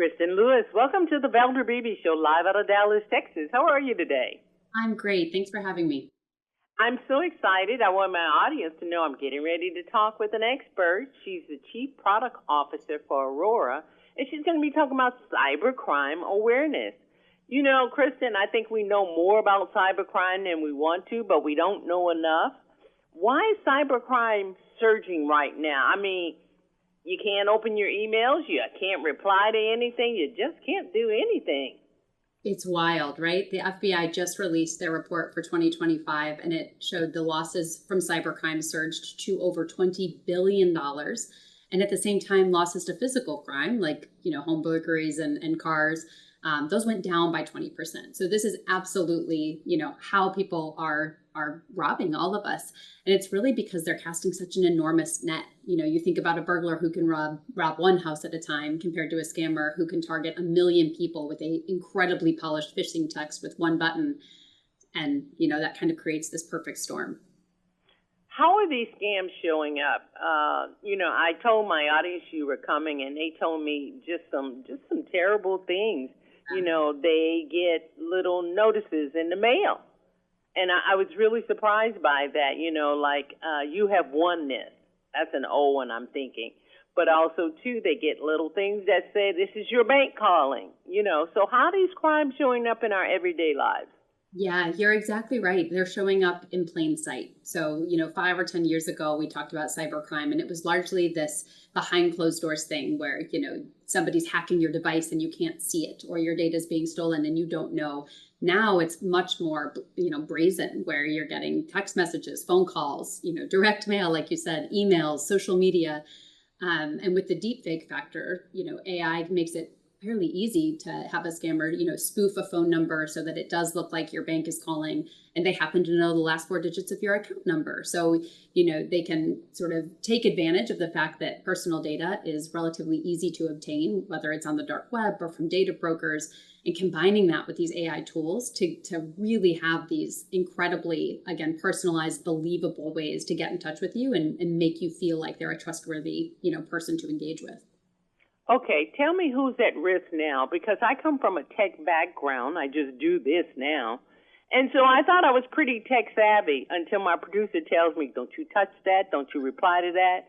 Kristen Lewis. Welcome to the Valder Beebe Show live out of Dallas, Texas. How are you today? I'm great. Thanks for having me. I'm so excited. I want my audience to know I'm getting ready to talk with an expert. She's the Chief Product Officer for Aurora, and she's going to be talking about cybercrime awareness. You know, Kristen, I think we know more about cybercrime than we want to, but we don't know enough. Why is cybercrime surging right now? I mean, you can't open your emails, you can't reply to anything, you just can't do anything. It's wild, right? The FBI just released their report for 2025, and it showed the losses from cybercrime surged to over $20 billion. And at the same time, losses to physical crime, like, home burglaries and cars, those went down by 20%. So this is absolutely, how people are robbing all of us. And it's really because they're casting such an enormous net. You think about a burglar who can rob one house at a time compared to a scammer who can target 1 million people with a incredibly polished phishing text with one button. And, that kind of creates this perfect storm. How are these scams showing up? I told my audience you were coming, and they told me just some terrible things. They get little notices in the mail. And I was really surprised by that, you have won this. That's an old one, I'm thinking. But also, too, they get little things that say, this is your bank calling, So how are these crimes showing up in our everyday lives? Yeah, you're exactly right. They're showing up in plain sight. So, 5 or 10 years ago, we talked about cybercrime, and it was largely this behind closed doors thing where, somebody's hacking your device and you can't see it, or your data is being stolen and you don't know. Now it's much more, brazen, where you're getting text messages, phone calls, direct mail, like you said, emails, social media. And with the deepfake factor, AI makes it fairly easy to have a scammer, spoof a phone number so that it does look like your bank is calling and they happen to know the last 4 digits of your account number. So, they can sort of take advantage of the fact that personal data is relatively easy to obtain, whether it's on the dark web or from data brokers, and combining that with these AI tools to really have these incredibly, again, personalized, believable ways to get in touch with you and make you feel like they're a trustworthy, person to engage with. Okay, tell me who's at risk now, because I come from a tech background. I just do this now. And so I thought I was pretty tech savvy until my producer tells me, don't you touch that, don't you reply to that,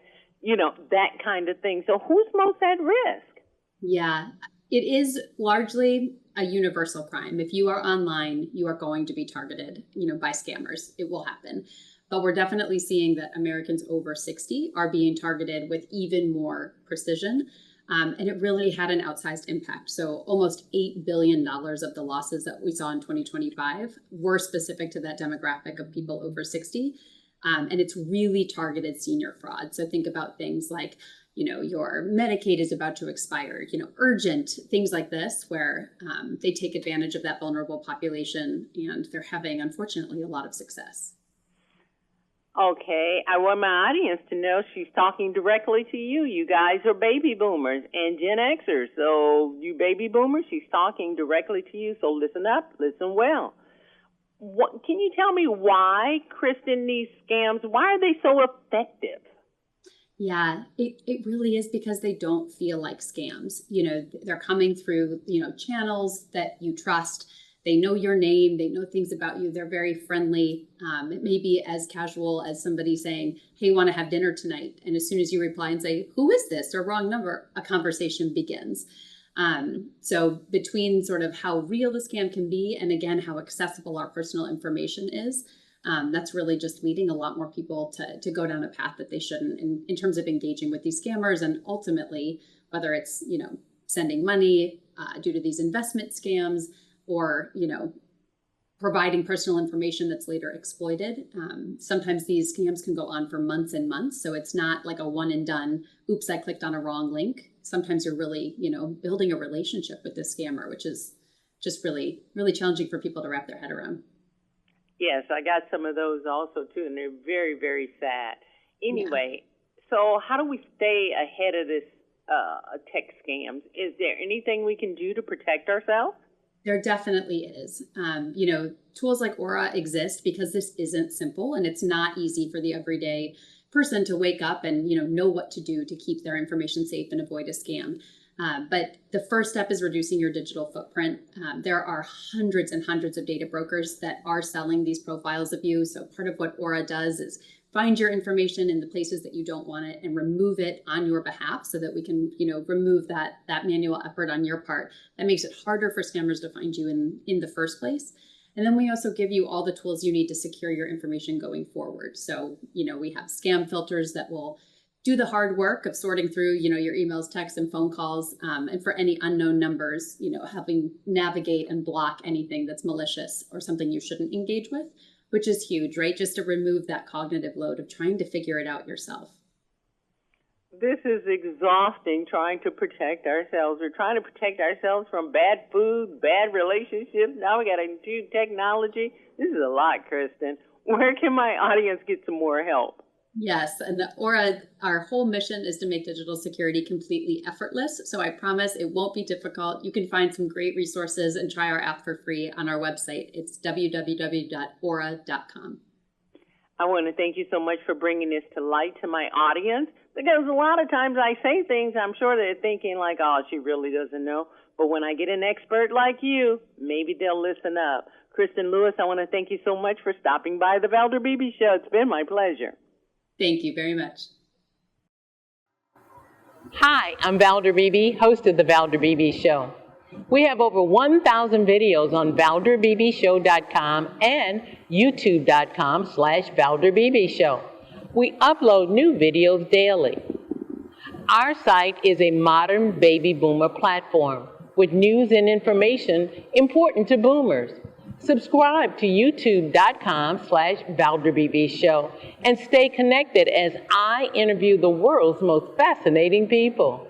that kind of thing. So who's most at risk? Yeah, it is largely a universal crime. If you are online, you are going to be targeted, by scammers. It will happen. But we're definitely seeing that Americans over 60 are being targeted with even more precision. And it really had an outsized impact. So almost $8 billion of the losses that we saw in 2025 were specific to that demographic of people over 60. And it's really targeted senior fraud. So think about things like, your Medicaid is about to expire, urgent, things like this, where they take advantage of that vulnerable population, and they're having, unfortunately, a lot of success. Okay, I want my audience to know she's talking directly to you. You guys are baby boomers and Gen Xers. So you baby boomers, she's talking directly to you. So listen up, listen well. Can you tell me why, Kristen, these scams, why are they so effective? Yeah, it really is because they don't feel like scams. They're coming through, channels that you trust. They know your name. They know things about you. They're very friendly. It may be as casual as somebody saying, hey, want to have dinner tonight? And as soon as you reply and say, who is this? Or wrong number, a conversation begins. So between sort of how real the scam can be and, again, how accessible our personal information is, that's really just leading a lot more people to go down a path that they shouldn't in terms of engaging with these scammers. And ultimately, whether it's, sending money due to these investment scams, or, providing personal information that's later exploited. Sometimes these scams can go on for months and months. So it's not like a one and done, oops, I clicked on a wrong link. Sometimes you're really, building a relationship with this scammer, which is just really, really challenging for people to wrap their head around. Yes, I got some of those also, too, and they're very, very sad. Anyway, So how do we stay ahead of this tech scams? Is there anything we can do to protect ourselves? There definitely is. Tools like Aura exist because this isn't simple and it's not easy for the everyday person to wake up and know what to do to keep their information safe and avoid a scam. But the first step is reducing your digital footprint. There are hundreds and hundreds of data brokers that are selling these profiles of you. So part of what Aura does is find your information in the places that you don't want it and remove it on your behalf so that we can, remove that manual effort on your part. That makes it harder for scammers to find you in the first place. And then we also give you all the tools you need to secure your information going forward. So, we have scam filters that will do the hard work of sorting through, your emails, texts, and phone calls. And for any unknown numbers, helping navigate and block anything that's malicious or something you shouldn't engage with, which is huge, right? Just to remove that cognitive load of trying to figure it out yourself. This is exhausting, trying to protect ourselves. We're trying to protect ourselves from bad food, bad relationships. Now we got to do technology. This is a lot, Kristen. Where can my audience get some more help? Yes, and the Aura, our whole mission is to make digital security completely effortless. So I promise it won't be difficult. You can find some great resources and try our app for free on our website. It's www.aura.com. I want to thank you so much for bringing this to light to my audience, because a lot of times I say things, I'm sure they're thinking like, oh, she really doesn't know. But when I get an expert like you, maybe they'll listen up. Kristen Lewis, I want to thank you so much for stopping by the Valder Beebe Show. It's been my pleasure. Thank you very much. Hi, I'm Valder Beebe, host of The Valder Beebe Show. We have over 1,000 videos on ValderBeebeShow.com and YouTube.com/ValderBeebeShow. We upload new videos daily. Our site is a modern baby boomer platform with news and information important to boomers. Subscribe to YouTube.com/ValderBeebeShow and stay connected as I interview the world's most fascinating people.